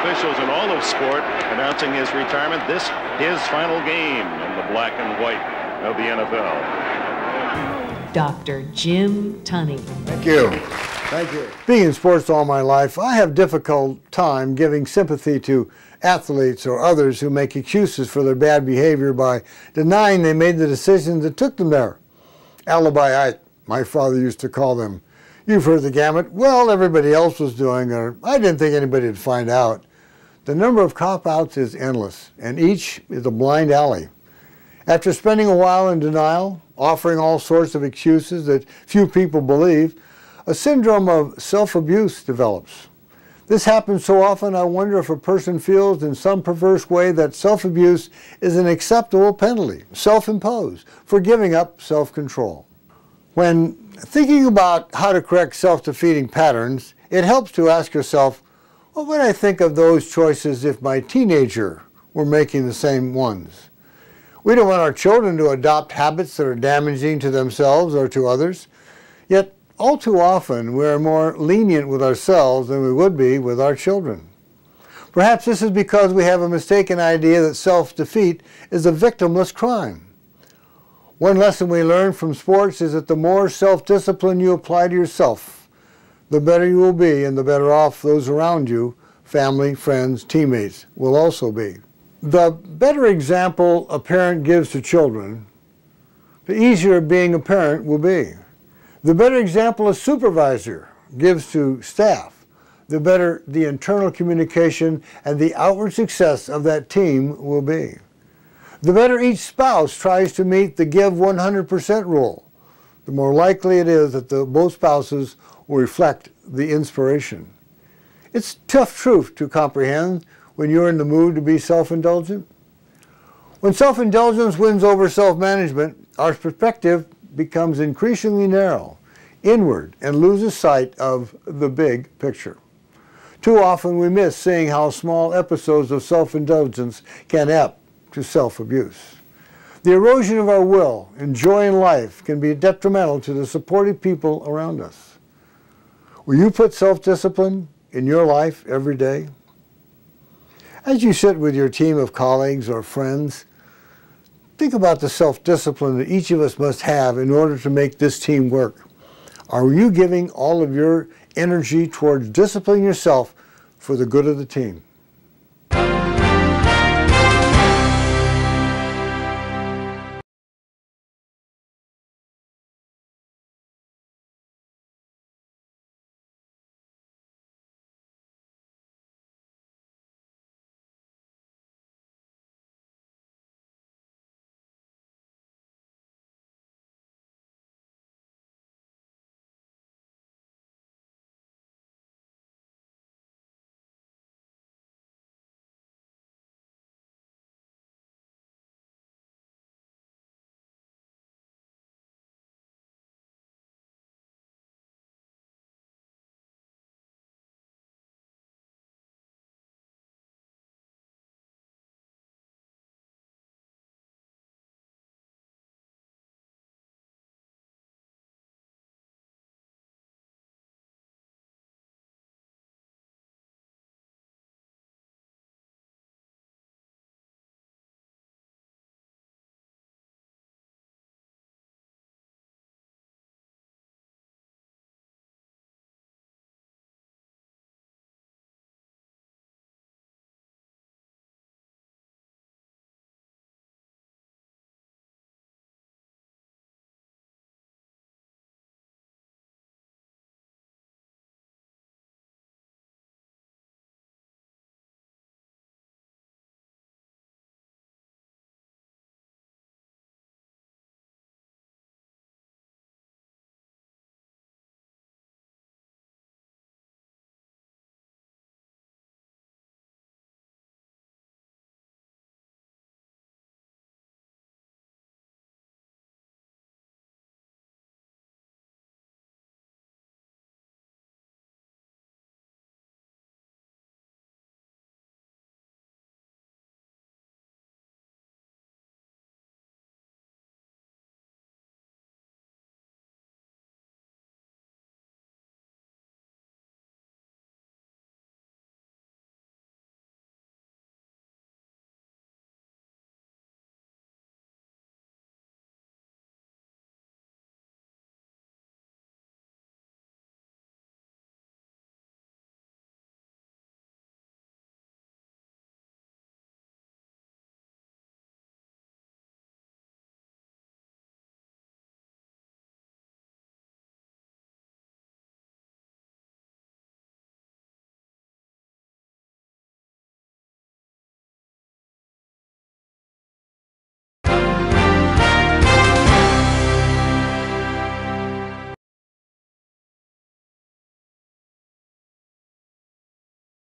officials in all of sport announcing his retirement. This his final game in the black and white of the NFL. Dr. Jim Tunney. Thank you. Thank you. Being in sports all my life, I have difficult time giving sympathy to athletes or others who make excuses for their bad behavior by denying they made the decisions that took them there. Alibi Ike, my father used to call them. You've heard the gamut. Well, everybody else was doing, or I didn't think anybody would find out. The number of cop-outs is endless, and each is a blind alley. After spending a while in denial, offering all sorts of excuses that few people believe, a syndrome of self-abuse develops. This happens so often, I wonder if a person feels in some perverse way that self-abuse is an acceptable penalty, self-imposed, for giving up self-control. When thinking about how to correct self-defeating patterns, it helps to ask yourself, what would I think of those choices if my teenager were making the same ones? We don't want our children to adopt habits that are damaging to themselves or to others, yet all too often we are more lenient with ourselves than we would be with our children. Perhaps this is because we have a mistaken idea that self-defeat is a victimless crime. One lesson we learn from sports is that the more self-discipline you apply to yourself, the better you will be and the better off those around you, family, friends, teammates, will also be. The better example a parent gives to children, the easier being a parent will be. The better example a supervisor gives to staff, the better the internal communication and the outward success of that team will be. The better each spouse tries to meet the give 100% rule, the more likely it is that both spouses will reflect the inspiration. It's tough truth to comprehend when you're in the mood to be self-indulgent. When self-indulgence wins over self-management, our perspective becomes increasingly narrow, inward, and loses sight of the big picture. Too often we miss seeing how small episodes of self-indulgence can add up to self-abuse. The erosion of our will and joy in life can be detrimental to the supportive people around us. Will you put self-discipline in your life every day? As you sit with your team of colleagues or friends, think about the self-discipline that each of us must have in order to make this team work. Are you giving all of your energy towards disciplining yourself for the good of the team?